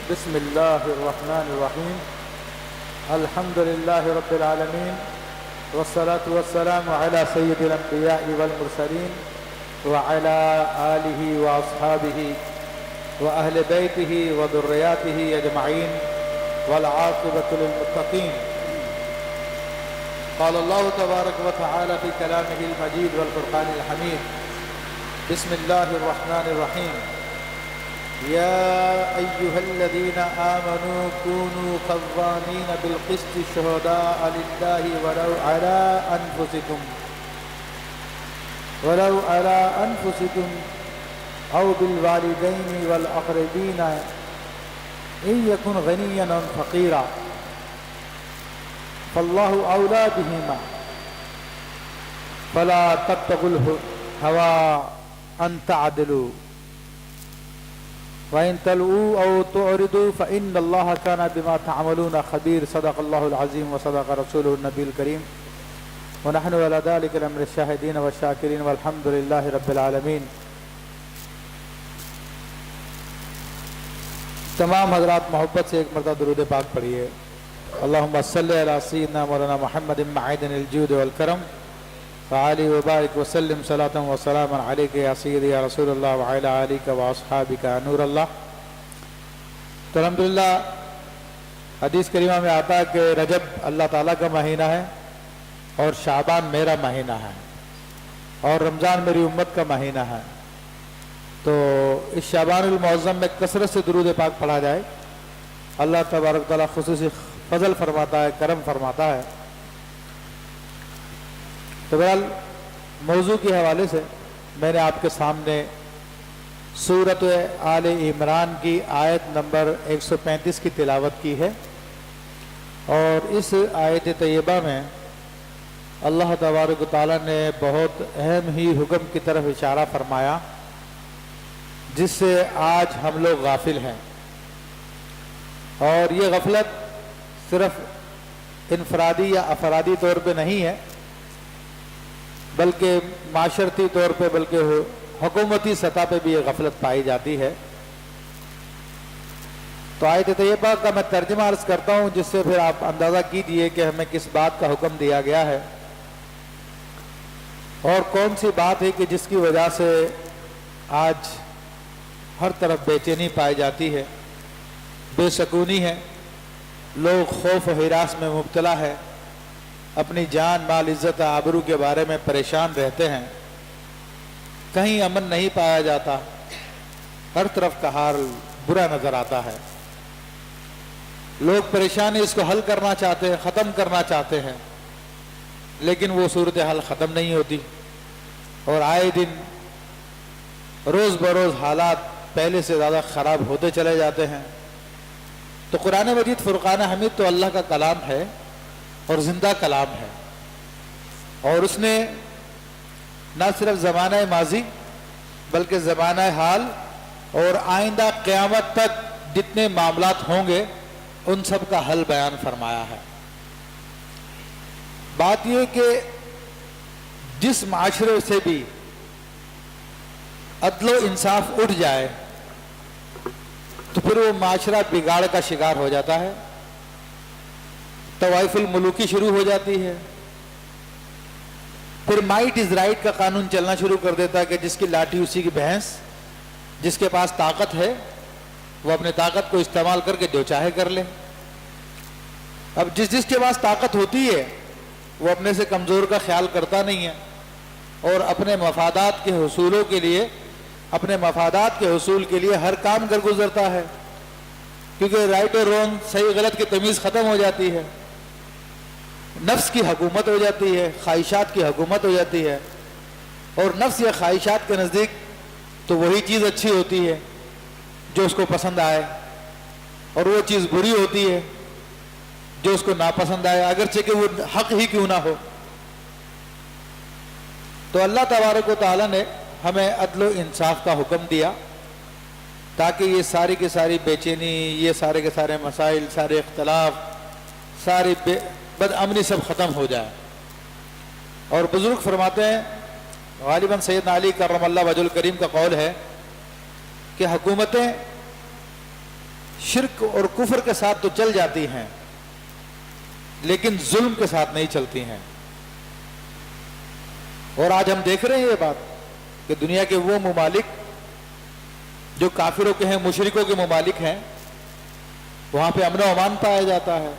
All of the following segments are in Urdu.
بسم الله الرحمن الرحيم. الحمد لله رب العالمين، والصلاة والسلام على سيد الأنبياء والمرسلين وعلى آله وأصحابه وأهل بيته وذرياته أجمعين، والعاقبة للمتقين. قال الله تبارك وتعالى في كلامه المجيد والفرقان الحميد: بسم الله الرحمن الرحيم. يا أيها الذين آمنوا كونوا قوامين بالقسط شهداء لله ولو على أنفسكم أو بالوالدين والأقربين إن يكن غنيا أو فقيرا فالله أولى بهما فلا تتبعوا الهوى أن تعدلوا وَإِن تَلْوُوا أَوْ تُعْرِضُوا فَإِنَّ اللَّهَ كَانَ بِمَا تَعْمَلُونَ خَبِيرٌ. صدق الله العظيم وصدق رسوله النبي الكريم ونحن على ذلك لمن الشاهدين والشاكرين والحمد لله رب العالمين. تمام حضرات محبت سے ایک مرتبہ درود پاک پڑھیے. اللہم صلی علی سیدنا مولانا محمد معدن الجود والکرم وعلی وبارک وسلم صلاۃ وسلام علیک یا سیدی یا رسول اللہ وعلی آلک واصحابک نور اللہ. تو الحمدللہ حدیث کریمہ میں آتا ہے کہ رجب اللہ تعالیٰ کا مہینہ ہے اور شعبان میرا مہینہ ہے اور رمضان میری امت کا مہینہ ہے. تو اس شعبان المعظم میں کثرت سے درود پاک پڑھا جائے. اللہ تبارک تعالیٰ خصوصی فضل فرماتا ہے، کرم فرماتا ہے. تو بہرحال موضوع کے حوالے سے میں نے آپ کے سامنے سورۃ آل عمران کی آیت نمبر 135 کی تلاوت کی ہے، اور اس آیت طیبہ میں اللہ تبارک و تعالیٰ نے بہت اہم ہی حکم کی طرف اشارہ فرمایا جس سے آج ہم لوگ غافل ہیں. اور یہ غفلت صرف انفرادی یا افرادی طور پہ نہیں ہے، بلکہ معاشرتی طور پہ، بلکہ حکومتی سطح پہ بھی یہ غفلت پائی جاتی ہے. تو آیت طیبہ کا میں ترجمہ عرض کرتا ہوں جس سے پھر آپ اندازہ کیجئے کہ ہمیں کس بات کا حکم دیا گیا ہے اور کون سی بات ہے کہ جس کی وجہ سے آج ہر طرف بے چینی پائی جاتی ہے، بے سکونی ہے، لوگ خوف و ہراس میں مبتلا ہے، اپنی جان مال عزت آبرو کے بارے میں پریشان رہتے ہیں، کہیں امن نہیں پایا جاتا، ہر طرف کا حال برا نظر آتا ہے. لوگ پریشانی اس کو حل کرنا چاہتے ہیں، ختم کرنا چاہتے ہیں، لیکن وہ صورتحال ختم نہیں ہوتی اور آئے دن روز بروز حالات پہلے سے زیادہ خراب ہوتے چلے جاتے ہیں. تو قرآن مجید فرقان حمید تو اللہ کا کلام ہے اور زندہ کلام ہے، اور اس نے نہ صرف زمانہ ماضی بلکہ زمانہ حال اور آئندہ قیامت تک جتنے معاملات ہوں گے ان سب کا حل بیان فرمایا ہے. بات یہ کہ جس معاشرے سے بھی عدل و انصاف اٹھ جائے تو پھر وہ معاشرہ بگاڑ کا شکار ہو جاتا ہے، طوائف الملوکی شروع ہو جاتی ہے، پھر مائٹ از رائٹ کا قانون چلنا شروع کر دیتا ہے کہ جس کی لاٹھی اسی کی بھینس، جس کے پاس طاقت ہے وہ اپنے طاقت کو استعمال کر کے جو چاہے کر لے. اب جس کے پاس طاقت ہوتی ہے وہ اپنے سے کمزور کا خیال کرتا نہیں ہے اور اپنے مفادات کے حصولوں کے لیے، اپنے مفادات کے حصول کے لیے ہر کام کر گزرتا ہے، کیونکہ رائٹ اور رونگ، صحیح غلط کی تمیز ختم ہو جاتی ہے، نفس کی حکومت ہو جاتی ہے، خواہشات کی حکومت ہو جاتی ہے، اور نفس یا خواہشات کے نزدیک تو وہی چیز اچھی ہوتی ہے جو اس کو پسند آئے، اور وہ چیز بری ہوتی ہے جو اس کو ناپسند آئے، اگرچہ کہ وہ حق ہی کیوں نہ ہو. تو اللہ تبارک و تعالیٰ نے ہمیں عدل و انصاف کا حکم دیا تاکہ یہ ساری کی ساری بے چینی، یہ سارے کے سارے مسائل، سارے اختلاف، ساری بد امنی سب ختم ہو جائے. اور بزرگ فرماتے ہیں، غالباً سیدنا علی کرم اللہ وجہ الکریم کا قول ہے کہ حکومتیں شرک اور کفر کے ساتھ تو چل جاتی ہیں لیکن ظلم کے ساتھ نہیں چلتی ہیں. اور آج ہم دیکھ رہے ہیں یہ بات کہ دنیا کے وہ ممالک جو کافروں کے ہیں، مشرکوں کے ممالک ہیں، وہاں پہ امن و امان پایا جاتا ہے،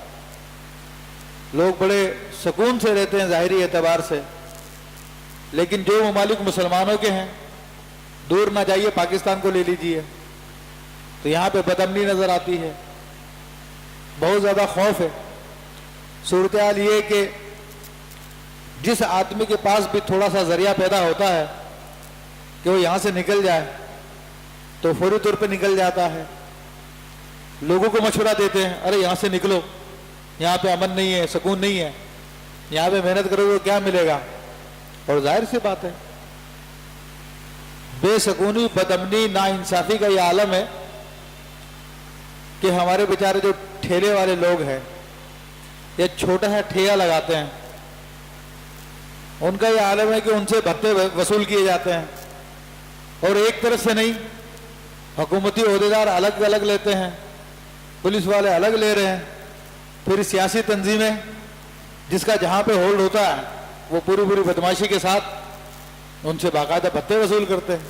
لوگ بڑے سکون سے رہتے ہیں ظاہری اعتبار سے. لیکن جو ممالک مسلمانوں کے ہیں، دور نہ جائیے، پاکستان کو لے لیجئے، تو یہاں پہ بدامنی نظر آتی ہے، بہت زیادہ خوف ہے. صورتحال یہ ہے کہ جس آدمی کے پاس بھی تھوڑا سا ذریعہ پیدا ہوتا ہے کہ وہ یہاں سے نکل جائے تو فوری طور پہ نکل جاتا ہے. لوگوں کو مشورہ دیتے ہیں، ارے یہاں سے نکلو، یہاں پہ امن نہیں ہے، سکون نہیں ہے، یہاں پہ محنت کرو گے کیا ملے گا. اور ظاہر سی بات ہے، بے سکونی، بدامنی، ناانصافی کا یہ عالم ہے کہ ہمارے بیچارے جو ٹھیلے والے لوگ ہیں یا چھوٹا سا ٹھیلا لگاتے ہیں، ان کا یہ عالم ہے کہ ان سے بھتے وصول کیے جاتے ہیں. اور ایک طرف سے نہیں، حکومتی عہدیدار الگ الگ لیتے ہیں، پولیس والے الگ لے رہے ہیں، پھر سیاسی تنظیمیں جس کا جہاں پہ ہولڈ ہوتا ہے وہ پوری بدماشی کے ساتھ ان سے باقاعدہ بھتے وصول کرتے ہیں.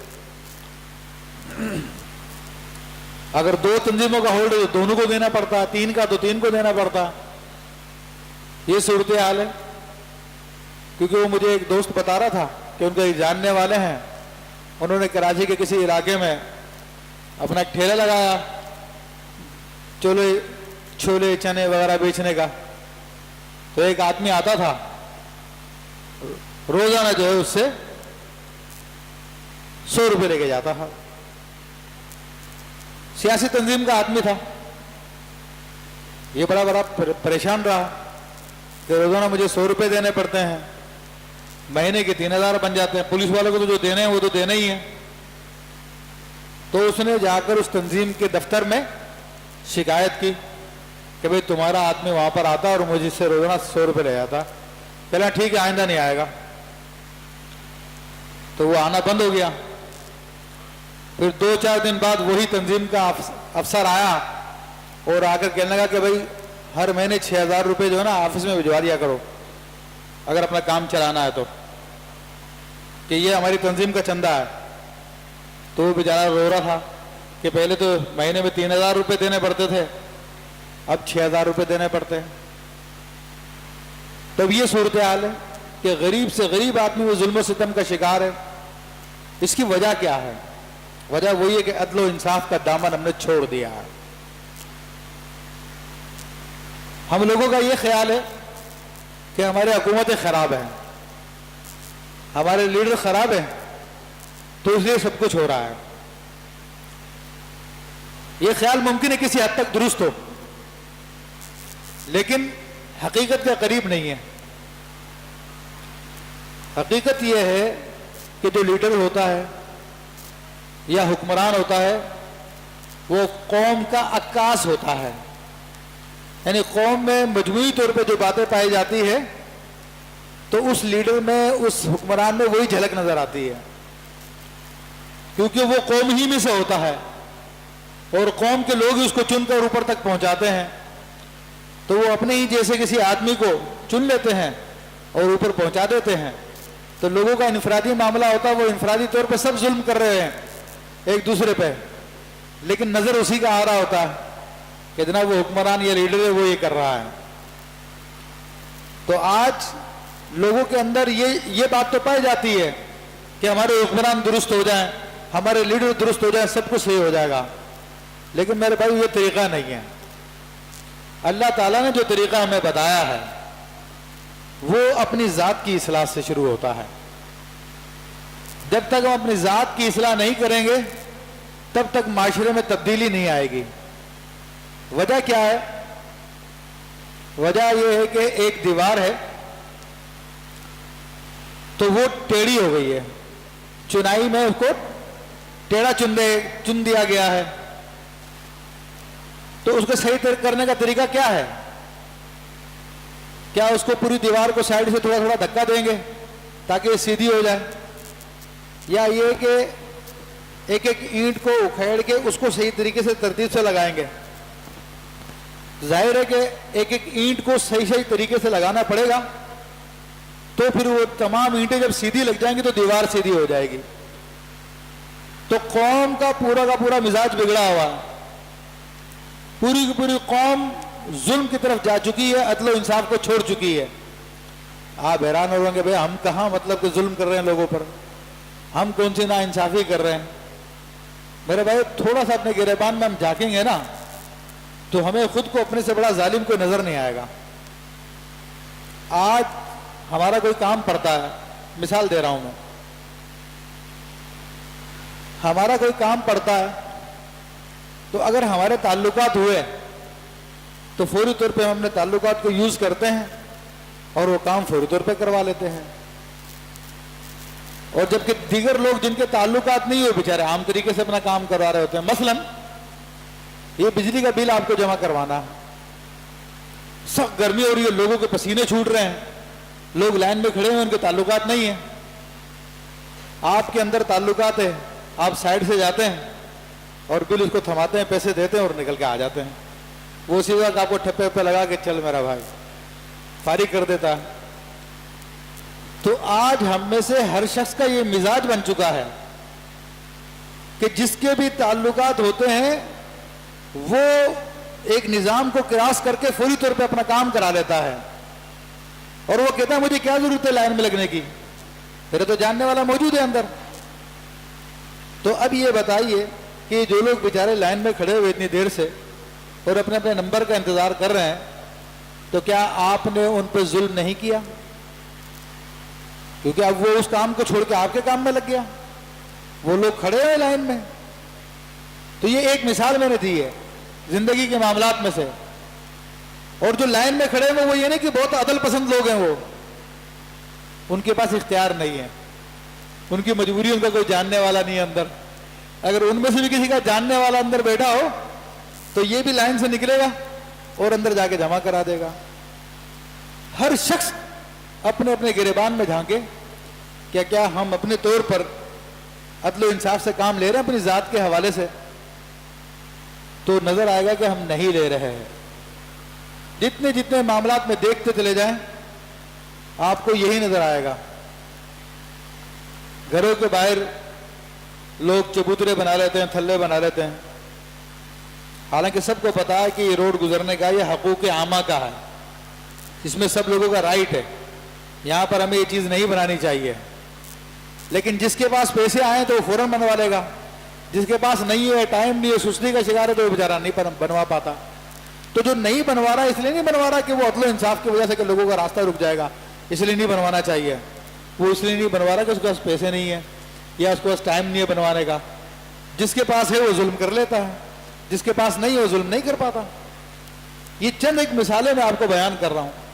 اگر 2 تنظیموں کا ہولڈ ہے تو دونوں کو دینا پڑتا ہے، 3 کا تو 3 کو دینا پڑتا ہے. یہ صورتحال ہے. کیونکہ وہ مجھے ایک دوست بتا رہا تھا کہ ان کے جاننے والے ہیں، انہوں نے کراچی کے کسی علاقے میں اپنا ایک ٹھیلا لگایا چھولے چنے وغیرہ بیچنے کا. تو ایک آدمی آتا تھا، روزانہ جو ہے اس سے 100 روپے لے کے جاتا تھا. سیاسی تنظیم کا آدمی تھا. یہ بڑا پریشان رہا کہ روزانہ مجھے 100 روپے دینے پڑتے ہیں، مہینے کے 3000 بن جاتے ہیں، پولیس والوں کو تو جو دینے ہیں وہ تو دینے ہی ہیں. تو اس نے جا کر اس تنظیم کے دفتر میں شکایت کی کہ بھئی تمہارا آدمی وہاں پر آتا اور مجھے سے روزانہ 100 روپے لے جاتا. پہلا ٹھیک ہے، آئندہ نہیں آئے گا. تو وہ آنا بند ہو گیا. پھر 2-4 دن بعد وہی تنظیم کا افسر آیا اور آ کر کہنے لگا کہ بھئی ہر مہینے 6000 روپے جو ہے نا آفس میں بھجوا دیا کرو اگر اپنا کام چلانا ہے تو، کہ یہ ہماری تنظیم کا چندہ ہے. تو وہ بیچارہ رو رہا تھا کہ پہلے تو مہینے میں 3000 روپے دینے پڑتے تھے، اب 6000 روپے دینے پڑتے ہیں. تب یہ صورتحال ہے کہ غریب سے غریب آدمی وہ ظلم و ستم کا شکار ہے. اس کی وجہ کیا ہے؟ وجہ وہی ہے کہ عدل و انصاف کا دامن ہم نے چھوڑ دیا ہے. ہم لوگوں کا یہ خیال ہے کہ ہماری حکومتیں خراب ہیں، ہمارے لیڈر خراب ہیں، تو اس لیے سب کچھ ہو رہا ہے. یہ خیال ممکن ہے کسی حد تک درست ہو، لیکن حقیقت کے قریب نہیں ہے. حقیقت یہ ہے کہ جو لیڈر ہوتا ہے یا حکمران ہوتا ہے وہ قوم کا عکاس ہوتا ہے. یعنی قوم میں مجموعی طور پہ جو باتیں پائی جاتی ہے تو اس لیڈر میں، اس حکمران میں وہی جھلک نظر آتی ہے، کیونکہ وہ قوم ہی میں سے ہوتا ہے اور قوم کے لوگ اس کو چن کر اوپر تک پہنچاتے ہیں. تو وہ اپنے ہی جیسے کسی آدمی کو چن لیتے ہیں اور اوپر پہنچا دیتے ہیں. تو لوگوں کا انفرادی معاملہ ہوتا ہے، وہ انفرادی طور پہ سب ظلم کر رہے ہیں ایک دوسرے پہ، لیکن نظر اسی کا آ رہا ہوتا ہے کہ جناب وہ حکمران یا لیڈر ہے وہ یہ کر رہا ہے. تو آج لوگوں کے اندر یہ بات تو پائی جاتی ہے کہ ہمارے حکمران درست ہو جائیں، ہمارے لیڈر درست ہو جائیں، سب کچھ صحیح ہو جائے گا. لیکن میرے بھائی یہ طریقہ نہیں ہے. اللہ تعالیٰ نے جو طریقہ ہمیں بتایا ہے وہ اپنی ذات کی اصلاح سے شروع ہوتا ہے. جب تک ہم اپنی ذات کی اصلاح نہیں کریں گے تب تک معاشرے میں تبدیلی نہیں آئے گی. وجہ کیا ہے؟ وجہ یہ ہے کہ ایک دیوار ہے تو وہ ٹیڑھی ہو گئی ہے، چنائی میں اس کو ٹیڑھا چن دیا گیا ہے. تو اس کو صحیح کرنے کا طریقہ کیا ہے؟ کیا اس کو پوری دیوار کو سائڈ سے تھوڑا تھوڑا دھکا دیں گے تاکہ یہ سیدھی ہو جائے، یا یہ کہ ایک ایک اینٹ کو اکھیڑ کے اس کو صحیح طریقے سے ترتیب سے لگائیں گے؟ ظاہر ہے کہ ایک ایک اینٹ کو صحیح صحیح طریقے سے لگانا پڑے گا، تو پھر وہ تمام اینٹیں جب سیدھی لگ جائیں گی تو دیوار سیدھی ہو جائے گی۔ تو قوم کا پورا مزاج بگڑا ہوا ہے، پوری کی پوری قوم ظلم کی طرف جا چکی ہے، عدل و انصاف کو چھوڑ چکی ہے۔ آپ حیران ہو گے بھائی ہم کہاں مطلب کہ ظلم کر رہے ہیں لوگوں پر، ہم کون سی نا انصافی کر رہے ہیں؟ میرے بھائی تھوڑا سا اپنے گریبان میں ہم جھانکیں گے نا تو ہمیں خود کو اپنے سے بڑا ظالم کوئی نظر نہیں آئے گا۔ آج ہمارا کوئی کام پڑتا ہے، مثال دے رہا ہوں میں، ہمارا کوئی کام پڑتا ہے تو اگر ہمارے تعلقات ہوئے تو فوری طور پہ ہم اپنے تعلقات کو یوز کرتے ہیں اور وہ کام فوری طور پہ کروا لیتے ہیں، اور جبکہ دیگر لوگ جن کے تعلقات نہیں ہوئے بیچارے عام طریقے سے اپنا کام کروا رہے ہوتے ہیں۔ مثلا یہ بجلی کا بل آپ کو جمع کروانا ہے، سخت گرمی ہو رہی ہے، لوگوں کے پسینے چھوٹ رہے ہیں، لوگ لائن میں کھڑے ہیں، ان کے تعلقات نہیں ہیں، آپ کے اندر تعلقات ہے، آپ سائڈ سے جاتے ہیں اور بل اس کو تھماتے ہیں، پیسے دیتے ہیں اور نکل کے آ جاتے ہیں، وہ اسی وقت آپ کو ٹھپے پہ لگا کے چل میرا بھائی فارغ کر دیتا ہے۔ تو آج ہم میں سے ہر شخص کا یہ مزاج بن چکا ہے کہ جس کے بھی تعلقات ہوتے ہیں وہ ایک نظام کو کراس کر کے فوری طور پہ اپنا کام کرا لیتا ہے، اور وہ کہتا ہے مجھے کیا ضرورت ہے لائن میں لگنے کی، میرے تو جاننے والا موجود ہے اندر۔ تو اب یہ بتائیے کہ جو لوگ بیچارے لائن میں کھڑے ہوئے اتنی دیر سے اور اپنے اپنے نمبر کا انتظار کر رہے ہیں، تو کیا آپ نے ان پہ ظلم نہیں کیا؟ کیونکہ اب وہ اس کام کو چھوڑ کے آپ کے کام میں لگ گیا، وہ لوگ کھڑے ہوئے لائن میں۔ تو یہ ایک مثال میں نے دی ہے زندگی کے معاملات میں سے۔ اور جو لائن میں کھڑے ہیں وہ یہ نہیں کہ بہت عدل پسند لوگ ہیں، وہ ان کے پاس اختیار نہیں ہے، ان کی مجبوری ان کا کوئی جاننے والا نہیں ہے اندر۔ اگر ان میں سے بھی کسی کا جاننے والا اندر بیٹھا ہو تو یہ بھی لائن سے نکلے گا اور اندر جا کے جمع کرا دے گا۔ ہر شخص اپنے اپنے گریبان میں جھانکے، کیا ہم اپنے طور پر عدل و انصاف سے کام لے رہے ہیں اپنی ذات کے حوالے سے؟ تو نظر آئے گا کہ ہم نہیں لے رہے ہیں۔ جتنے جتنے معاملات میں دیکھتے چلے جائیں آپ کو یہی نظر آئے گا۔ گھروں کے باہر لوگ چبوترے بنا لیتے ہیں، تھلے بنا لیتے ہیں، حالانکہ سب کو پتا ہے کہ یہ روڈ گزرنے کا یہ حقوق عامہ کا ہے، اس میں سب لوگوں کا رائٹ ہے، یہاں پر ہمیں یہ چیز نہیں بنانی چاہیے۔ لیکن جس کے پاس پیسے آئیں تو وہ فوراً بنوا لے گا، جس کے پاس نہیں ہے، ٹائم نہیں ہے، سستی کا شکار ہے، تو وہ بیچارہ نہیں بنوا پاتا۔ تو جو نہیں بنوا رہا اس لیے نہیں بنوا رہا کہ وہ عدل و انصاف کی وجہ سے کہ لوگوں کا راستہ رک جائے گا، اس لیے نہیں بنوانا چاہیے۔ وہ اس لیے نہیں بنوا رہا کہ اس کے پاس پیسے نہیں ہیں یا اس کے پاس ٹائم نہیں ہے بنوانے کا۔ جس کے پاس ہے وہ ظلم کر لیتا ہے، جس کے پاس نہیں ہے وہ ظلم نہیں کر پاتا۔ یہ چند ایک مثالیں میں آپ کو بیان کر رہا ہوں۔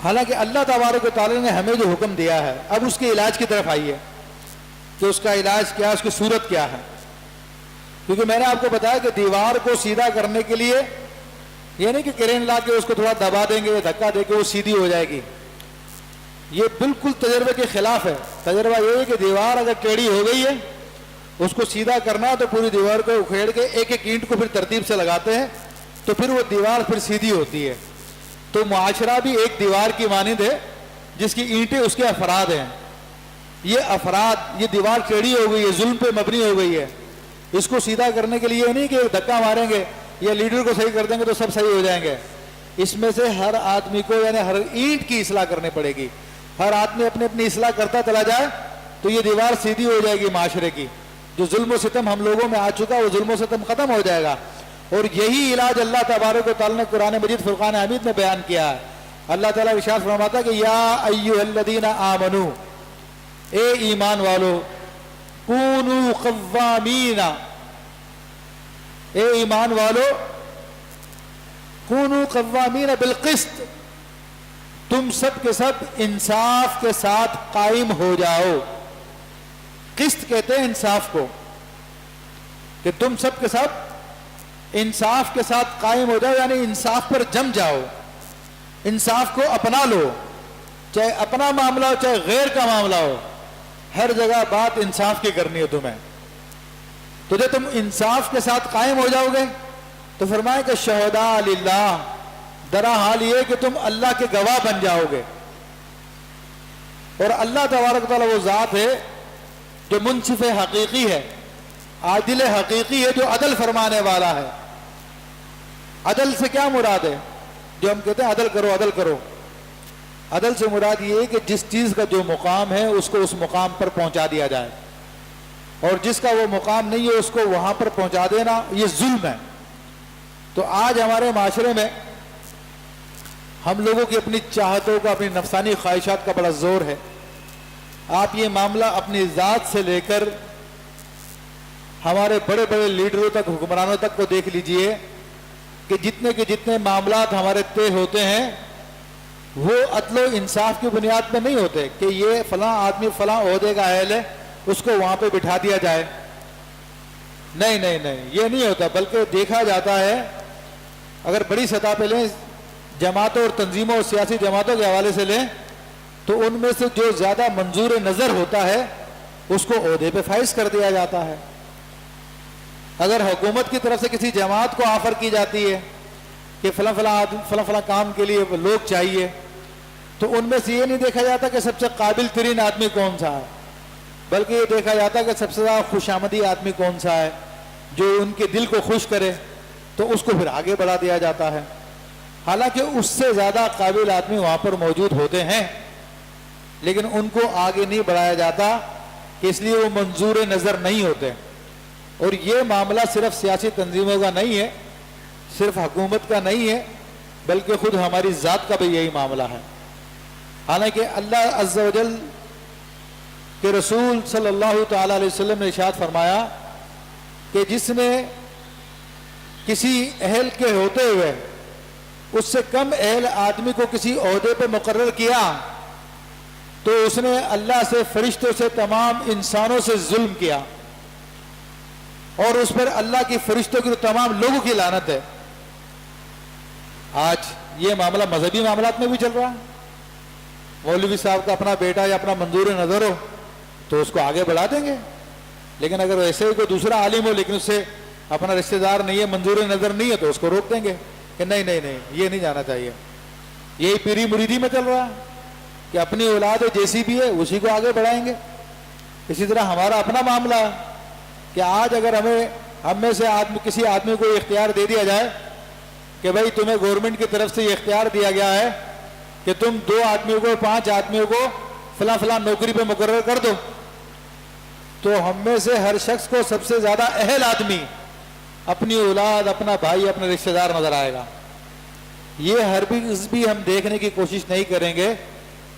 حالانکہ اللہ تبارک و تعالی نے ہمیں جو حکم دیا ہے، اب اس کے علاج کی طرف آئیے کہ اس کا علاج کیا ہے، اس کی صورت کیا ہے۔ کیونکہ میں نے آپ کو بتایا کہ دیوار کو سیدھا کرنے کے لیے یہ نہیں کہ کرین لا کے اس کو تھوڑا دبا دیں گے یا دھکا دے کے وہ سیدھی ہو جائے گی، یہ بالکل تجربے کے خلاف ہے۔ تجربہ یہ ہے کہ دیوار اگر ٹیڑھی ہو گئی ہے اس کو سیدھا کرنا تو پوری دیوار کو اکھیڑ کے ایک ایک اینٹ کو پھر ترتیب سے لگاتے ہیں تو پھر وہ دیوار پھر سیدھی ہوتی ہے۔ تو معاشرہ بھی ایک دیوار کی مانند ہے جس کی اینٹیں اس کے افراد ہیں۔ یہ افراد، یہ دیوار ٹیڑھی ہو گئی ہے، ظلم پہ مبنی ہو گئی ہے، اس کو سیدھا کرنے کے لیے نہیں کہ دھکا ماریں گے یا لیڈر کو صحیح کر دیں گے تو سب صحیح ہو جائیں گے۔ اس میں سے ہر آدمی کو یعنی ہر اینٹ کی اصلاح کرنی پڑے گی۔ ہر آدمی اپنی اپنی اصلاح کرتا چلا جائے تو یہ دیوار سیدھی ہو جائے گی معاشرے کی۔ جو ظلم و ستم ہم لوگوں میں آ چکا وہ ظلم و ستم ختم ہو جائے گا، اور یہی علاج اللہ تبارک و تعالی نے قرآن مجید فرقان حمید میں بیان کیا ہے۔ اللہ تعالیٰ ارشاد فرماتا ہے کہ یا ایھا الذین آمنو، اے ایمان والو، کونوا قوامین، اے ایمان والو، کونوا قوامین بالقسط، تم سب کے سب انصاف کے ساتھ قائم ہو جاؤ۔ قسط کہتے ہیں انصاف کو، کہ تم سب کے سب انصاف کے ساتھ قائم ہو جاؤ، یعنی انصاف پر جم جاؤ، انصاف کو اپنا لو، چاہے اپنا معاملہ ہو چاہے غیر کا معاملہ ہو، ہر جگہ بات انصاف کی کرنی ہے تمہیں۔ تو جب تم انصاف کے ساتھ قائم ہو جاؤ گے تو فرمایا کہ شہداء للہ، درا حال یہ کہ تم اللہ کے گواہ بن جاؤ گے. اور اللہ تبارک تعالیٰ وہ ذات ہے جو منصف حقیقی ہے، عادل حقیقی ہے، جو عدل فرمانے والا ہے. عدل سے کیا مراد ہے؟ جو ہم کہتے ہیں عدل کرو عدل کرو، عدل سے مراد یہ ہے کہ جس چیز کا جو مقام ہے اس کو اس مقام پر پہنچا دیا جائے، اور جس کا وہ مقام نہیں ہے اس کو وہاں پر پہنچا دینا، یہ ظلم ہے. تو آج ہمارے معاشرے میں ہم لوگوں کی اپنی چاہتوں کا، اپنی نفسانی خواہشات کا بڑا زور ہے. آپ یہ معاملہ اپنی ذات سے لے کر ہمارے بڑے بڑے لیڈروں تک، حکمرانوں تک کو دیکھ لیجئے کہ جتنے معاملات ہمارے طے ہوتے ہیں وہ عدل و انصاف کی بنیاد پہ نہیں ہوتے کہ یہ فلاں آدمی فلاں عہدے کا اہل ہے اس کو وہاں پہ بٹھا دیا جائے. نہیں نہیں نہیں، یہ نہیں ہوتا. بلکہ دیکھا جاتا ہے، اگر بڑی سطح پہ لیں، جماعتوں اور تنظیموں اور سیاسی جماعتوں کے حوالے سے لیں، تو ان میں سے جو زیادہ منظور نظر ہوتا ہے اس کو عہدے پہ فائز کر دیا جاتا ہے. اگر حکومت کی طرف سے کسی جماعت کو آفر کی جاتی ہے کہ فلاں فلاں کام کے لیے لوگ چاہیے، تو ان میں سے یہ نہیں دیکھا جاتا کہ سب سے قابل ترین آدمی کون سا ہے، بلکہ یہ دیکھا جاتا ہے کہ سب سے زیادہ خوش آمدی آدمی کون سا ہے، جو ان کے دل کو خوش کرے، تو اس کو پھر آگے بڑھا دیا جاتا ہے. حالانکہ اس سے زیادہ قابل آدمی وہاں پر موجود ہوتے ہیں، لیکن ان کو آگے نہیں بڑھایا جاتا کہ اس لیے وہ منظور نظر نہیں ہوتے. اور یہ معاملہ صرف سیاسی تنظیموں کا نہیں ہے، صرف حکومت کا نہیں ہے، بلکہ خود ہماری ذات کا بھی یہی معاملہ ہے. حالانکہ اللہ عز و جل کے رسول صلی اللہ تعالی علیہ وسلم نے ارشاد فرمایا کہ جس نے کسی اہل کے ہوتے ہوئے اس سے کم اہل آدمی کو کسی عہدے پہ مقرر کیا تو اس نے اللہ سے، فرشتوں سے، تمام انسانوں سے ظلم کیا، اور اس پر اللہ کی، فرشتوں کی، تمام لوگوں کی لعنت ہے. آج یہ معاملہ مذہبی معاملات میں بھی چل رہا ہے. مولوی صاحب کا اپنا بیٹا یا اپنا منظور نظر ہو تو اس کو آگے بڑھا دیں گے، لیکن اگر ایسے ہی کوئی دوسرا عالم ہو لیکن اس سے اپنا رشتہ دار نہیں ہے، منظور نظر نہیں ہے، تو اس کو روک دیں گے کہ نہیں نہیں نہیں، یہ نہیں جانا چاہیے. یہی پیری مریدی میں چل رہا ہے کہ اپنی اولاد جیسی بھی ہے اسی کو آگے بڑھائیں گے. اسی طرح ہمارا اپنا معاملہ ہے کہ آج اگر ہم میں سے کسی آدمی کو اختیار دے دیا جائے کہ بھائی تمہیں گورنمنٹ کی طرف سے یہ اختیار دیا گیا ہے کہ تم 2 آدمیوں کو، 5 آدمیوں کو فلاں فلاں نوکری پہ مقرر کر دو، تو ہم میں سے ہر شخص کو سب سے زیادہ اہل آدمی اپنی اولاد، اپنا بھائی، اپنا رشتہ دار نظر آئے گا. یہ ہرگز بھی ہم دیکھنے کی کوشش نہیں کریں گے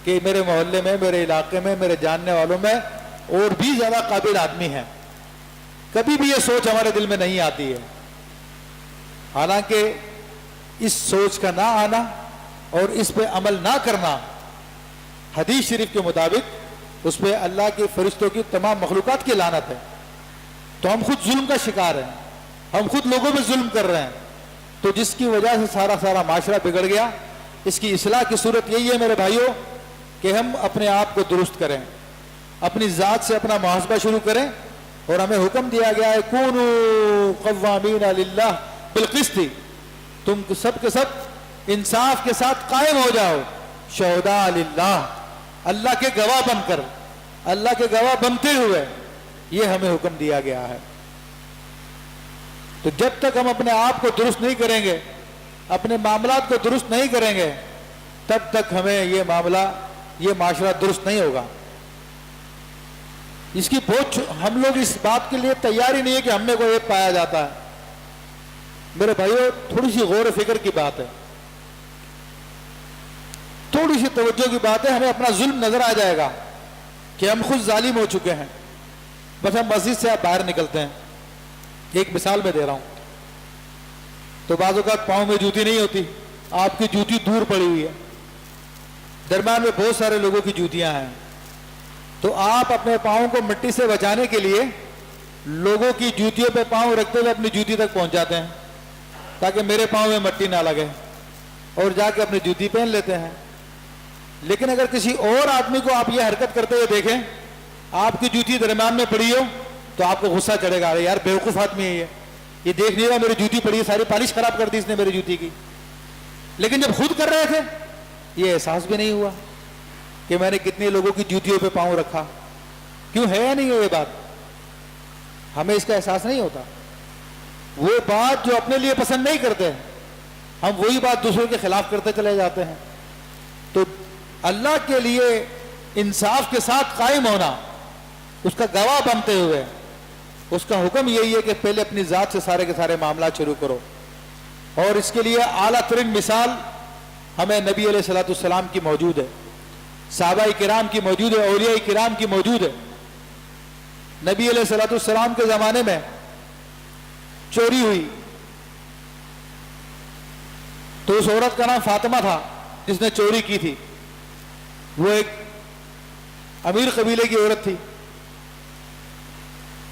کہ میرے محلے میں، میرے علاقے میں، میرے جاننے والوں میں اور بھی زیادہ قابل آدمی ہیں. کبھی بھی یہ سوچ ہمارے دل میں نہیں آتی ہے. حالانکہ اس سوچ کا نہ آنا اور اس پہ عمل نہ کرنا حدیث شریف کے مطابق اس پہ اللہ کے فرشتوں کی، تمام مخلوقات کی لعنت ہے. تو ہم خود ظلم کا شکار ہیں، ہم خود لوگوں پہ ظلم کر رہے ہیں. تو جس کی وجہ سے سارا معاشرہ بگڑ گیا. اس کی اصلاح کی صورت یہی ہے میرے بھائیوں کہ ہم اپنے آپ کو درست کریں، اپنی ذات سے اپنا محاسبہ شروع کریں. اور ہمیں حکم دیا گیا ہے کونوا قوامین للہ بالقسط، تم سب کے سب انصاف کے ساتھ قائم ہو جاؤ. شہداء للہ، اللہ کے گواہ بن کر، اللہ کے گواہ بنتے ہوئے یہ ہمیں حکم دیا گیا ہے. تو جب تک ہم اپنے آپ کو درست نہیں کریں گے، اپنے معاملات کو درست نہیں کریں گے، تب تک ہمیں یہ معاملہ، یہ معاشرہ درست نہیں ہوگا. اس کی بہت، ہم لوگ اس بات کے لیے تیار ہی نہیں ہے کہ ہم میں کوئی عیب پایا جاتا ہے. میرے بھائیو، تھوڑی سی غور و فکر کی بات ہے، تھوڑی سی توجہ کی بات ہے. ہمیں اپنا ظلم نظر آ جائے گا کہ ہم خود ظالم ہو چکے ہیں. بس ہم مسجد سے آپ باہر نکلتے ہیں، ایک مثال میں دے رہا ہوں، تو بعض اوقات پاؤں میں جوتی نہیں ہوتی، آپ کی جوتی دور پڑی ہوئی ہے، درمیان میں بہت سارے لوگوں کی جوتیاں ہیں. تو آپ اپنے پاؤں کو مٹی سے بچانے کے لیے لوگوں کی جوتیوں پہ پاؤں رکھتے ہوئے اپنی جوتی تک پہنچ جاتے ہیں تاکہ میرے پاؤں میں مٹی نہ لگے، اور جا کے اپنی جوتی پہن لیتے ہیں. لیکن اگر کسی اور آدمی کو آپ یہ حرکت کرتے ہوئے دیکھیں، آپ کی جوتی درمیان میں پڑی ہو، تو آپ کو غصہ چڑھے گا، ارے یار بیوقوف آدمی ہے یہ، یہ دیکھ نہیں رہا میری جوتی پڑی ہے، ساری پالش خراب کر دی اس نے میری جوتی کی. لیکن جب خود کر رہے تھے یہ احساس بھی نہیں ہوا کہ میں نے کتنے لوگوں کی جوتیوں پہ پاؤں رکھا. کیوں ہے یا نہیں ہے یہ بات؟ ہمیں اس کا احساس نہیں ہوتا. وہ بات جو اپنے لیے پسند نہیں کرتے ہم وہی بات دوسروں کے خلاف کرتے چلے جاتے ہیں. تو اللہ کے لیے انصاف کے ساتھ قائم ہونا، اس کا گواہ بنتے ہوئے اس کا حکم یہی ہے کہ پہلے اپنی ذات سے سارے کے سارے معاملات شروع کرو. اور اس کے لیے اعلیٰ ترین مثال ہمیں نبی علیہ الصلوۃ والسلام کی موجود ہے، صحابہ کرام کی موجود ہے، اولیاء کرام کی موجود ہے. نبی علیہ الصلوۃ والسلام کے زمانے میں چوری ہوئی تو اس عورت کا نام فاطمہ تھا جس نے چوری کی تھی. وہ ایک امیر قبیلے کی عورت تھی.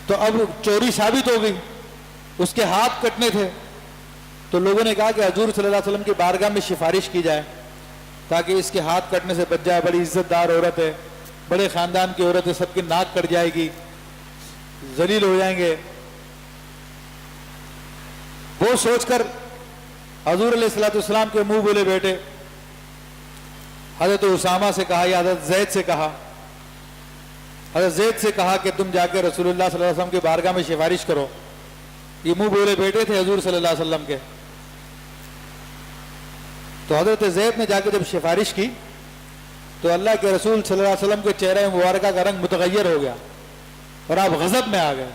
تو اب چوری ثابت ہو گئی، اس کے ہاتھ کٹنے تھے. تو لوگوں نے کہا کہ حضور صلی اللہ علیہ وسلم کی بارگاہ میں سفارش کی جائے تاکہ اس کے ہاتھ کٹنے سے بچ جائے. بڑی عزت دار عورت ہے، بڑے خاندان کی عورت ہے، سب کی ناک کٹ جائے گی، ذلیل ہو جائیں گے. وہ سوچ کر حضور علیہ الصلوۃ والسلام کے منہ بولے بیٹے حضرت اسامہ سے کہا یا حضرت زید سے کہا، حضرت زید سے کہا کہ تم جا کے رسول اللہ صلی اللہ علیہ وسلم کی بارگاہ میں سفارش کرو. یہ منہ بولے بیٹے تھے حضور صلی اللہ علیہ وسلم کے. تو حضرت زید نے جا کے جب سفارش کی تو اللہ کے رسول صلی اللہ علیہ وسلم کے چہرے مبارکہ کا رنگ متغیر ہو گیا اور آپ غضب میں آ گئے.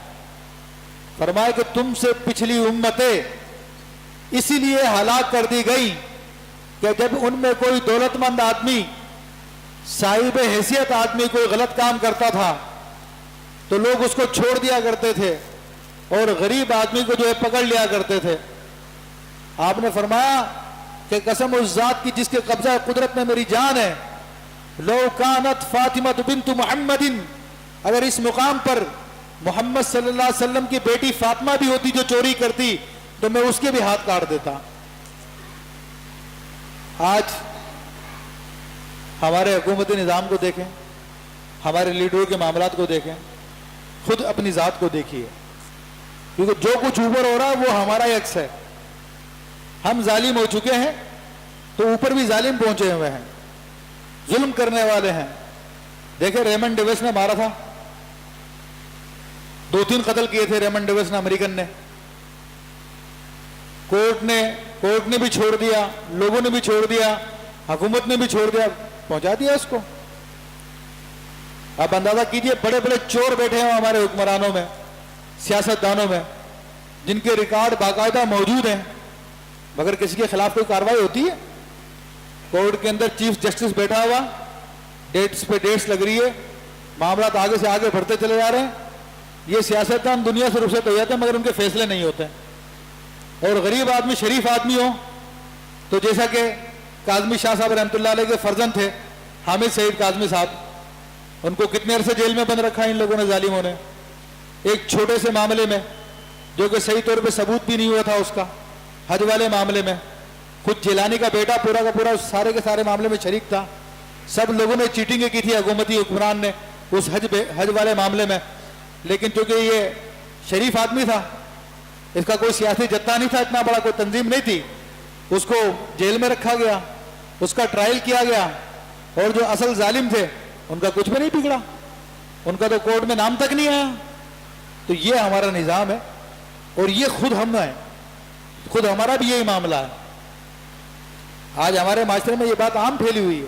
فرمایا کہ تم سے پچھلی امتیں اسی لیے ہلاک کر دی گئی کہ جب ان میں کوئی دولت مند آدمی، صاحب حیثیت آدمی کوئی غلط کام کرتا تھا تو لوگ اس کو چھوڑ دیا کرتے تھے اور غریب آدمی کو جو ہے پکڑ لیا کرتے تھے. آپ نے فرمایا کہ قسم اس ذات کی جس کے قبضہ قدرت میں میری جان ہے، لو کانت فاطمہ بنت محمد، اگر اس مقام پر محمد صلی اللہ علیہ وسلم کی بیٹی فاطمہ بھی ہوتی جو چوری کرتی تو میں اس کے بھی ہاتھ کاٹ دیتا. آج ہمارے حکومتی نظام کو دیکھیں، ہمارے لیڈروں کے معاملات کو دیکھیں، خود اپنی ذات کو دیکھیے، کیونکہ جو کچھ اوپر ہو رہا ہے وہ ہمارا ہی عکس ہے. ہم ظالم ہو چکے ہیں تو اوپر بھی ظالم پہنچے ہوئے ہیں، ظلم کرنے والے ہیں. دیکھیں ریمنڈ ڈیوس نے مارا تھا، 2-3 قتل کیے تھے ریمنڈ ڈیوس نے، امریکن نے. کورٹ نے بھی چھوڑ دیا، لوگوں نے بھی چھوڑ دیا، حکومت نے بھی چھوڑ دیا، پہنچا دیا اس کو. آپ اندازہ کیجئے بڑے بڑے چور بیٹھے ہیں ہمارے حکمرانوں میں، سیاستدانوں میں، جن کے ریکارڈ باقاعدہ موجود ہیں، مگر کسی کے خلاف کوئی کارروائی ہوتی ہے؟ کورٹ کے اندر چیف جسٹس بیٹھا ہوا، ڈیٹس پہ ڈیٹس لگ رہی ہے، معاملات آگے سے آگے بڑھتے چلے جا رہے ہیں. یہ سیاستدان دنیا سے رخصت ہو جاتے ہیں مگر ان کے فیصلے نہیں ہوتے. اور غریب آدمی شریف آدمی ہو تو جیسا کہ کاظمی شاہ صاحب رحمۃ اللہ علیہ کے فرزند تھے حامد سعید کاظمی صاحب، ان کو کتنے عرصے جیل میں بند رکھا ان لوگوں نے، ظالموں نے. ایک چھوٹے سے معاملے میں جو کہ صحیح طور پہ ثبوت بھی نہیں ہوا تھا اس کا، حج والے معاملے میں، خود جیلانی کا بیٹا پورا کا پورا اس سارے کے سارے معاملے میں شریک تھا. سب لوگوں نے چیٹنگیں کی تھی حکومتی حکمران نے اس حج والے معاملے میں، لیکن چونکہ یہ شریف آدمی تھا، اس کا کوئی سیاسی جتھا نہیں تھا، اتنا بڑا کوئی تنظیم نہیں تھی، اس کو جیل میں رکھا گیا، اس کا ٹرائل کیا گیا. اور جو اصل ظالم تھے ان کا کچھ بھی نہیں بگڑا، ان کا تو کورٹ میں نام تک نہیں آیا. تو یہ ہمارا نظام ہے اور یہ خود ہم ہیں، خود ہمارا بھی یہی معاملہ ہے. آج ہمارے معاشرے میں یہ بات عام پھیلی ہوئی ہے.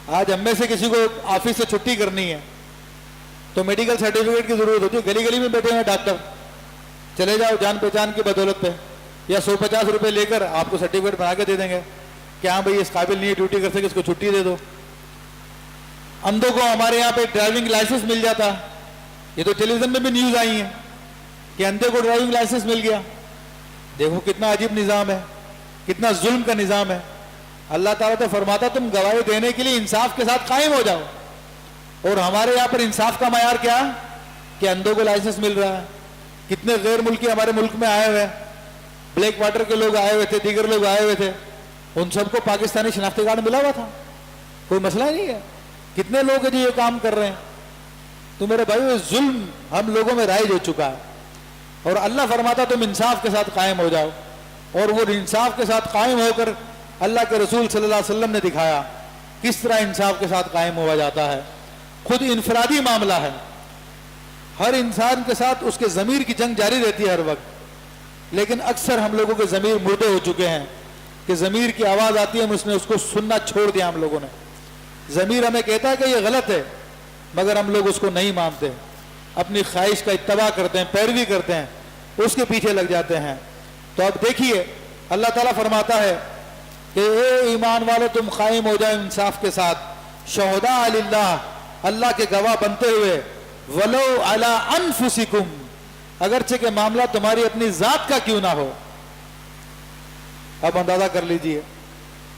آج ہم میں سے کسی کو آفس سے چھٹی کرنی ہے تو میڈیکل سرٹیفکیٹ کی ضرورت ہوتی ہے. گلی گلی میں بیٹھے ہیں ڈاکٹر، چلے جاؤ جان پہچان کی بدولت پہ، یا 150 روپے لے کر آپ کو سرٹیفکیٹ بنا کے دے دیں گے کہ ہاں بھائی اس قابل نہیں ہے ڈیوٹی کر سکے، اس کو چھٹی دے دو. اندھوں کو ہمارے یہاں پہ ڈرائیونگ لائسنس مل جاتا ہے. یہ تو ٹیلی ویژن میں بھی نیوز آئی ہیں کہ اندھے کو ڈرائیونگ لائسنس مل گیا. دیکھو کتنا عجیب نظام ہے، کتنا ظلم کا نظام ہے. اللہ تعالیٰ تو فرماتا تم گواہی دینے کے لیے انصاف کے ساتھ قائم ہو جاؤ، اور ہمارے یہاں پر انصاف کا معیار کیا کہ اندھوں کو لائسنس مل رہا ہے. کتنے غیر ملکی ہمارے ملک میں آئے ہوئے، بلیک واٹر کے لوگ آئے ہوئے تھے، دیگر لوگ آئے ہوئے تھے، ان سب کو پاکستانی شناختی کارڈ ملا ہوا تھا، کوئی مسئلہ نہیں ہے. کتنے لوگ ہیں جو یہ کام کر رہے ہیں. تو میرے بھائی ظلم ہم لوگوں میں رائج ہو چکا ہے. اور اللہ فرماتا تم انصاف کے ساتھ قائم ہو جاؤ، اور وہ انصاف کے ساتھ قائم ہو کر اللہ کے رسول صلی اللہ علیہ وسلم نے دکھایا کس طرح انصاف کے ساتھ قائم ہوا جاتا ہے۔ خود انفرادی معاملہ ہے، ہر انسان کے ساتھ اس کے ضمیر کی جنگ جاری رہتی ہے ہر وقت، لیکن اکثر ہم لوگوں کے ضمیر مردے ہو چکے ہیں کہ ضمیر کی آواز آتی ہے اس کو سننا چھوڑ دیا ہم لوگوں نے۔ ضمیر ہمیں کہتا ہے کہ یہ غلط ہے، مگر ہم لوگ اس کو نہیں مانتے، اپنی خواہش کا اتباع کرتے ہیں، پیروی کرتے ہیں، اس کے پیچھے لگ جاتے ہیں۔ تو اب دیکھیے اللہ تعالیٰ فرماتا ہے کہ اے ایمان والو تم قائم ہو جاؤ انصاف کے ساتھ، شہداء للہ، اللہ کے گواہ بنتے ہوئے، ولو علی انفسکم، اگرچہ کہ معاملہ تمہاری اپنی ذات کا کیوں نہ ہو۔ اب اندازہ کر لیجئے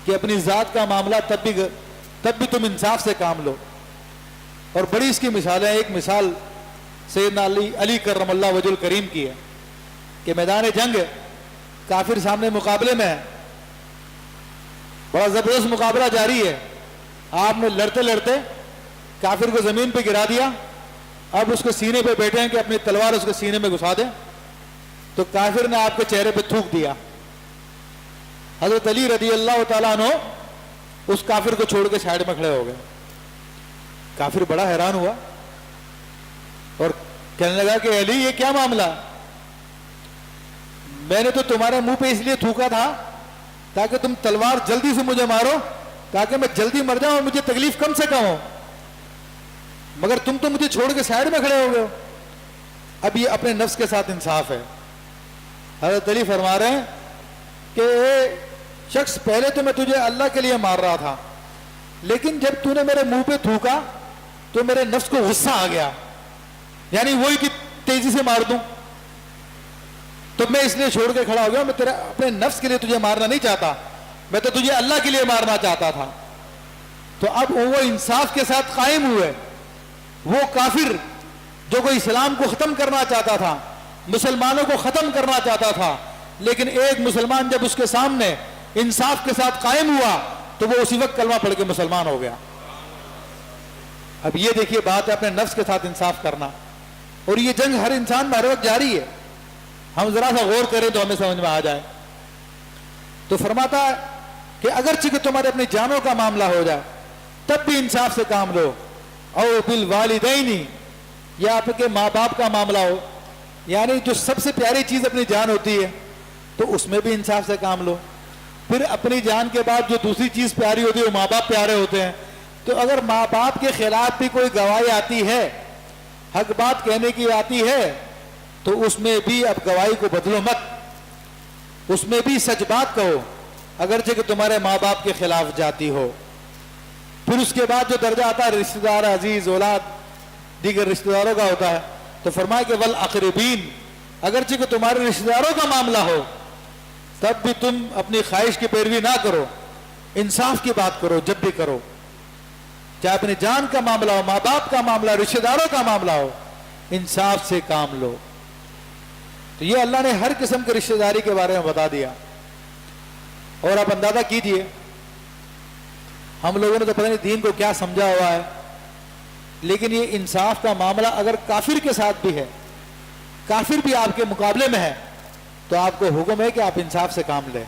کہ اپنی ذات کا معاملہ تب بھی تم انصاف سے کام لو۔ اور بڑی اس کی مثالیں، ایک مثال سیدنا علی کرم اللہ وجہ الکریم کی ہے کہ میدان جنگ کافر سامنے مقابلے میں ہے، بڑا زبردست مقابلہ جاری ہے، آپ نے لڑتے لڑتے کافر کو زمین پہ گرا دیا، اب اس کے سینے پہ بیٹھے ہیں کہ اپنی تلوار اس کے سینے میں گھسا دیں، تو کافر نے آپ کے چہرے پہ تھوک دیا۔ حضرت علی رضی اللہ تعالیٰ عنہ اس کافر کو چھوڑ کے سائڈ میں کھڑے ہو گئے۔ کافر بڑا حیران ہوا اور کہنے لگا کہ علی یہ کیا معاملہ، میں نے تو تمہارے منہ پہ اس لیے تھوکا تھا تاکہ تم تلوار جلدی سے مجھے مارو، تاکہ میں جلدی مر جاؤں اور مجھے تکلیف کم سے کم ہو، مگر تم تو مجھے چھوڑ کے سائڈ میں کھڑے ہو گئے ہو۔ اب یہ اپنے نفس کے ساتھ انصاف ہے۔ حضرت علی فرما رہے ہیں کہ اے شخص، پہلے تو میں تجھے اللہ کے لیے مار رہا تھا، لیکن جب تو نے میرے منہ پہ تھوکا تو میرے نفس کو غصہ آ گیا، یعنی وہی کہ تیزی سے مار دوں، تو میں اس لیے چھوڑ کے کھڑا ہو گیا۔ میں تیرے اپنے نفس کے لیے تجھے مارنا نہیں چاہتا، میں تو تجھے اللہ کے لیے مارنا چاہتا تھا۔ تو اب وہ انصاف کے ساتھ قائم ہوئے۔ وہ کافر جو کوئی اسلام کو ختم کرنا چاہتا تھا، مسلمانوں کو ختم کرنا چاہتا تھا، لیکن ایک مسلمان جب اس کے سامنے انصاف کے ساتھ قائم ہوا تو وہ اسی وقت کلمہ پڑھ کے مسلمان ہو گیا۔ اب یہ دیکھیے بات ہے اپنے نفس کے ساتھ انصاف کرنا، اور یہ جنگ ہر انسان میں ہر وقت جاری ہے۔ ہم ذرا سا غور کریں تو ہمیں سمجھ میں آ جائے۔ تو فرماتا ہے کہ اگرچہ کہ تمہارے اپنی جانوں کا معاملہ ہو جائے تب بھی انصاف سے کام لو، او بالوالدین، یا آپ کے ماں باپ کا معاملہ ہو، یعنی جو سب سے پیاری چیز اپنی جان ہوتی ہے تو اس میں بھی انصاف سے کام لو۔ پھر اپنی جان کے بعد جو دوسری چیز پیاری ہوتی ہے وہ ماں باپ پیارے ہوتے ہیں، تو اگر ماں باپ کے خلاف بھی کوئی گواہی آتی ہے، حق بات کہنے کی آتی ہے، تو اس میں بھی اب گواہی کو بدلو مت، اس میں بھی سچ بات کہو اگرچہ کہ تمہارے ماں باپ کے خلاف جاتی ہو۔ پھر اس کے بعد جو درجہ آتا ہے رشتہ دار، عزیز، اولاد، دیگر رشتہ داروں کا ہوتا ہے، تو فرمایا کہ والاقربین، اگرچہ کہ تمہارے رشتہ داروں کا معاملہ ہو تب بھی تم اپنی خواہش کی پیروی نہ کرو، انصاف کی بات کرو جب بھی کرو، چاہے اپنی جان کا معاملہ ہو، ماں باپ کا معاملہ ہو، رشتہ داروں کا معاملہ ہو، انصاف سے کام لو۔ تو یہ اللہ نے ہر قسم کی رشتہ داری کے بارے میں بتا دیا۔ اور آپ اندازہ کیجئے ہم لوگوں نے تو پتہ نہیں دین کو کیا سمجھا ہوا ہے، لیکن یہ انصاف کا معاملہ اگر کافر کے ساتھ بھی ہے، کافر بھی آپ کے مقابلے میں ہے، تو آپ کو حکم ہے کہ آپ انصاف سے کام لیں۔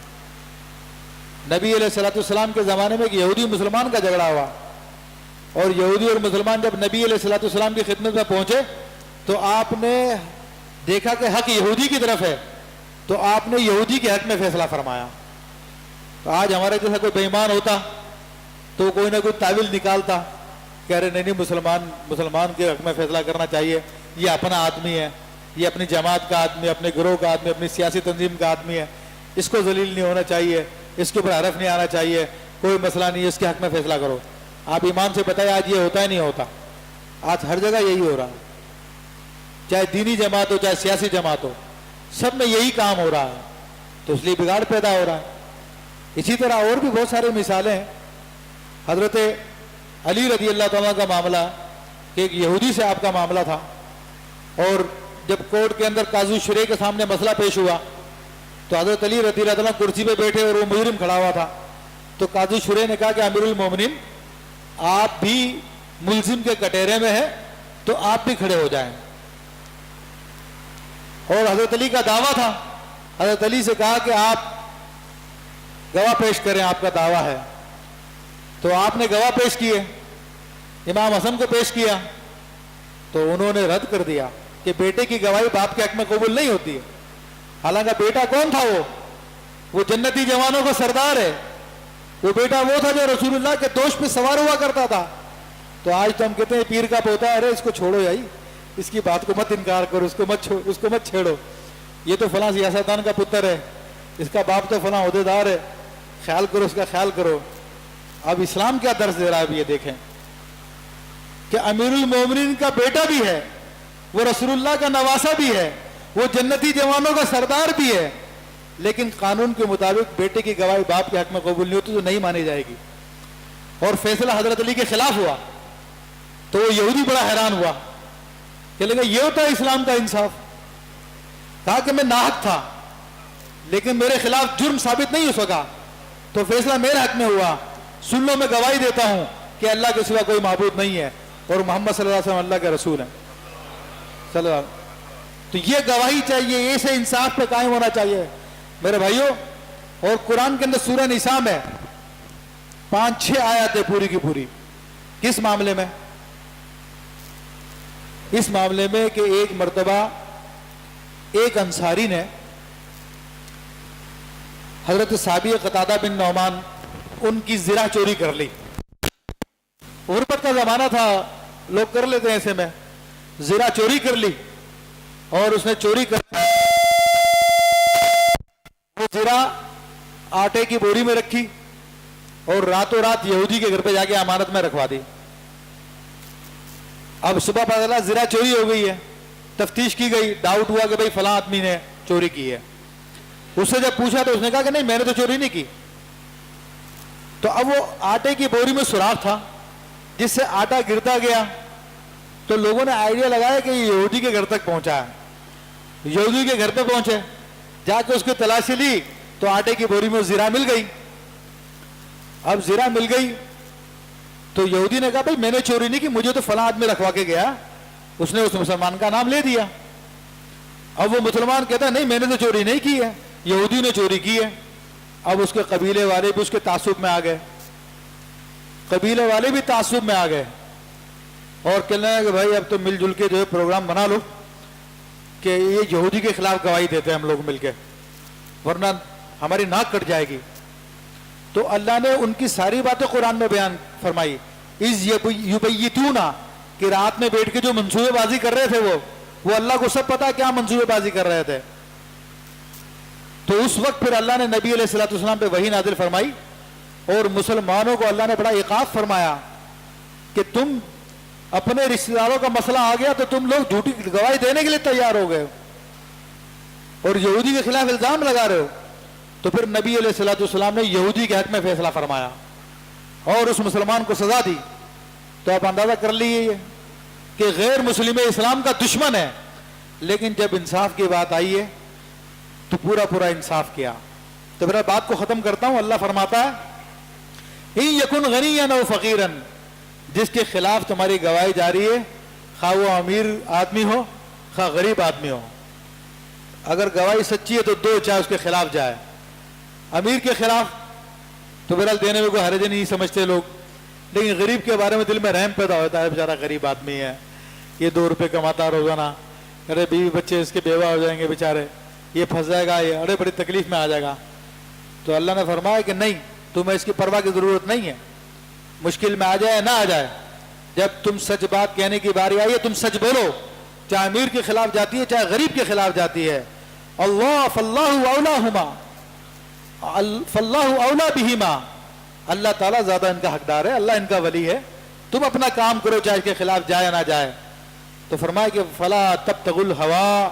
نبی علیہ السلام کے زمانے میں ایک یہودی مسلمان کا جھگڑا ہوا، اور یہودی اور مسلمان جب نبی علیہ السلام کی خدمت میں پہنچے تو آپ نے دیکھا کہ حق یہودی کی طرف ہے، تو آپ نے یہودی کے حق میں فیصلہ فرمایا۔ تو آج ہمارے جیسا کوئی بے ایمان ہوتا تو کوئی نہ کوئی تعویل نکالتا، کہہ رہے نہیں مسلمان کے حق میں فیصلہ کرنا چاہیے، یہ اپنا آدمی ہے، یہ اپنی جماعت کا آدمی، اپنے گروہ کا آدمی، اپنی سیاسی تنظیم کا آدمی ہے، اس کو ذلیل نہیں ہونا چاہیے، اس کے اوپر حرف نہیں آنا چاہیے، کوئی مسئلہ نہیں ہے، اس کے حق میں فیصلہ کرو۔ آپ ایمان سے بتائیں آج یہ ہوتا ہے نہیں ہوتا؟ آج ہر جگہ یہی ہو رہا ہے، چاہے دینی جماعت ہو چاہے سیاسی جماعت ہو، سب میں یہی کام ہو رہا ہے، تو اس لیے بگاڑ پیدا ہو رہا ہے۔ اسی طرح اور بھی بہت ساری مثالیں ہیں۔ حضرت علی رضی اللہ تعالیٰ کا معاملہ کہ ایک یہودی سے آپ کا معاملہ تھا، اور جب کورٹ کے اندر قاضی شریع کے سامنے مسئلہ پیش ہوا تو حضرت علی رضی اللہ تعالیٰ کرسی پہ بیٹھے اور وہ مجرم کھڑا ہوا تھا، تو قاضی شریع نے کہا کہ امیر المومنین آپ بھی ملزم کے کٹہرے میں ہیں تو آپ بھی کھڑے ہو جائیں۔ اور حضرت علی کا دعویٰ تھا. حضرت علی سے کہا کہ آپ گواہ پیش کریں, آپ کا دعویٰ ہے. تو آپ نے گواہ پیش کیے, امام حسن کو پیش کیا, تو انہوں نے رد کر دیا کہ بیٹے کی گواہی باپ کے حق میں قبول نہیں ہوتی ہے. حالانکہ بیٹا کون تھا؟ وہ جنتی جوانوں کا سردار ہے. وہ بیٹا وہ تھا جو رسول اللہ کے دوش پہ سوار ہوا کرتا تھا. تو آج تو ہم کہتے ہیں پیر کا پوتا ہے, ارے اس کو چھوڑو یائی, اس کی بات کو مت انکار کرو, اس کو مت چھیڑو, یہ تو فلاں سیاستدان کا پتر ہے, اس کا باپ تو فلاں عہدیدار ہے, خیال کرو, اس کا خیال کرو. اب اسلام کیا درس دے رہا ہے, اب یہ دیکھیں کہ امیر المومنین کا بیٹا بھی ہے, وہ رسول اللہ کا نواسا بھی ہے, وہ جنتی جوانوں کا سردار بھی ہے, لیکن قانون کے مطابق بیٹے کی گواہی باپ کے حق میں قبول نہیں ہوتی تو نہیں مانی جائے گی. اور فیصلہ حضرت علی کے خلاف ہوا تو وہ یہودی بڑا حیران ہوا کہ لگا یہ ہوتا ہے اسلام کا انصاف. کہا کہ میں ناحق تھا لیکن میرے خلاف جرم ثابت نہیں ہو سکا, تو فیصلہ میرے حق میں ہوا. سن لو, میں گواہی دیتا ہوں کہ اللہ کے سوا کوئی معبود نہیں ہے اور محمد صلی اللہ علیہ وسلم اللہ کے رسول ہیں صلی اللہ علیہ وسلم. تو یہ گواہی چاہیے, ایسے انصاف پہ قائم ہونا چاہیے میرے بھائیوں. اور قرآن کے اندر سورہ نساء میں 5-6 آیات ہے پوری کی پوری. کس معاملے میں؟ اس معاملے میں کہ ایک مرتبہ ایک انصاری نے حضرت صحابی قتادہ بن نعمان ان کی زرہ چوری کر لی. غربت کا زمانہ تھا, لوگ کر لیتے ہیں ایسے میں. زرہ چوری کر لی اور اس نے چوری کر وہ زرہ آٹے کی بوری میں رکھی اور راتوں رات یہودی کے گھر پہ جا کے امانت میں رکھوا دی. اب صبح پتہ چلا زرہ چوری ہو گئی ہے, تفتیش کی گئی, ڈاؤٹ ہوا کہ بھئی فلاں آدمی نے چوری کی ہے. اس سے جب پوچھا تو اس نے کہا کہ نہیں, میں نے تو چوری نہیں کی. تو اب وہ آٹے کی بوری میں سوراخ تھا جس سے آٹا گرتا گیا, تو لوگوں نے آئیڈیا لگایا کہ یہ یہودی کے گھر تک پہنچا ہے. یہودی کے گھر پہ پہنچے, جا کے اس کی تلاشی لی تو آٹے کی بوری میں زرہ مل گئی. اب زرہ مل گئی تو یہودی نے کہا بھائی میں نے چوری نہیں کی, مجھے تو فلاں آدمی رکھوا کے گیا. اس نے اس مسلمان کا نام لے دیا. اب وہ مسلمان کہتا ہے نہیں میں نے تو چوری نہیں کی ہے, یہودی نے چوری کی ہے. اب اس کے قبیلے والے بھی اس کے تعصب میں آ گئے, قبیلے والے بھی تعصب میں آ گئے اور کہنے لگے کہ بھائی اب تو مل جل کے جو ہے پروگرام بنا لو کہ یہ یہودی کے خلاف گواہی دیتے ہیں ہم لوگ مل کے, ورنہ ہماری ناک کٹ جائے گی. تو اللہ نے ان کی ساری باتیں قرآن میں بیان فرمائی. اذ یبیتون, کہ رات میں بیٹھ کے جو منصوبے بازی کر رہے تھے وہ اللہ کو سب پتا کیا منصوبے بازی کر رہے تھے. تو اس وقت پھر اللہ نے نبی علیہ الصلوۃ والسلام پہ وحی نازل فرمائی اور مسلمانوں کو اللہ نے بڑا عقاب فرمایا کہ تم اپنے رشتہ داروں کا مسئلہ آ گیا تو تم لوگ جھوٹی گواہی دینے کے لیے تیار ہو گئے اور یہودی کے خلاف الزام لگا رہے ہو. تو پھر نبی علیہ الصلوۃ والسلام نے یہودی کے حق میں فیصلہ فرمایا اور اس مسلمان کو سزا دی. تو آپ اندازہ کر لیجیے کہ غیر مسلم اسلام کا دشمن ہے, لیکن جب انصاف کی بات آئی ہے تو پورا پورا انصاف کیا. تو میرا بات کو ختم کرتا ہوں. اللہ فرماتا ہے ان یکن غنیا او فقیرا, جس کے خلاف تمہاری گواہی جاری ہے خواہ وہ امیر آدمی ہو خواہ غریب آدمی ہو, اگر گواہی سچی ہے تو دو, چاہے اس کے خلاف جائے. امیر کے خلاف تو بہرحال دینے میں کوئی حرج نہیں سمجھتے لوگ, لیکن غریب کے بارے میں دل میں رحم پیدا ہوتا ہے, بیچارہ غریب آدمی ہے, یہ 2 روپے کماتا روزانہ, ارے بیوی بچے اس کے بیوہ ہو جائیں گے بیچارے, یہ پھنس جائے گا, یہ ارے بڑی تکلیف میں آ جائے گا. تو اللہ نے فرمایا کہ نہیں, تمہیں اس کی پرواہ کی ضرورت نہیں ہے, مشکل میں آ جائے نہ آ جائے, جب تم سچ بات کہنے کی باری آئی ہے تم سچ بولو, چاہے امیر کے خلاف جاتی ہے چاہے غریب کے خلاف جاتی ہے. اللہ فاللہ اولاہما, فاللہ اولا بہما, اللہ تعالیٰ زیادہ ان کا حقدار ہے, اللہ ان کا ولی ہے. تم اپنا کام کرو چاہے اس کے خلاف جائے نہ جائے. تو فرمایا کہ فلا تبتغوا الہوا,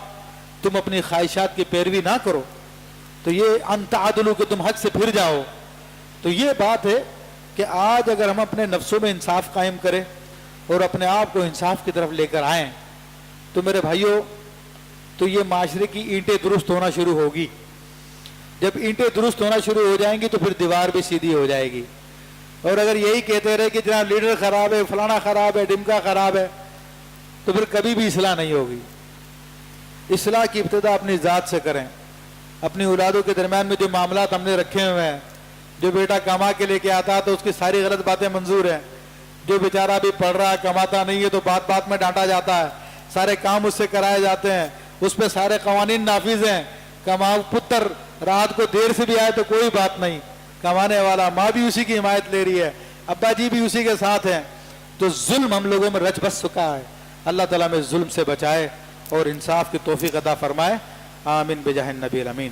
تم اپنی خواہشات کی پیروی نہ کرو. تو یہ ان تعدلوا کہ تم حق سے پھر جاؤ. تو یہ بات ہے کہ آج اگر ہم اپنے نفسوں میں انصاف قائم کریں اور اپنے آپ کو انصاف کی طرف لے کر آئیں تو میرے بھائیوں تو یہ معاشرے کی اینٹیں درست ہونا شروع ہوگی. جب اینٹیں درست ہونا شروع ہو جائیں گی تو پھر دیوار بھی سیدھی ہو جائے گی. اور اگر یہی کہتے رہے کہ جناب لیڈر خراب ہے, فلانا خراب ہے, ڈمکا خراب ہے, تو پھر کبھی بھی اصلاح نہیں ہوگی. اصلاح کی ابتدا اپنی ذات سے کریں. اپنی اولادوں کے درمیان میں جو معاملات ہم نے رکھے ہوئے ہیں، جو بیٹا کما کے لے کے آتا ہے تو اس کی ساری غلط باتیں منظور ہیں، جو بیچارہ بھی پڑھ رہا ہے کماتا نہیں ہے تو بات بات میں ڈانٹا جاتا ہے، سارے کام اس سے کرائے جاتے ہیں، اس پہ سارے قوانین نافذ ہیں. کماؤ پتر رات کو دیر سے بھی آئے تو کوئی بات نہیں، کمانے والا ماں بھی اسی کی حمایت لے رہی ہے، ابا جی بھی اسی کے ساتھ ہیں. تو ظلم ہم لوگوں میں رچ بس چکا ہے. اللہ تعالیٰ میں ظلم سے بچائے اور انصاف کی توفیق عطا فرمائے. آمین بجاہ النبی الامین.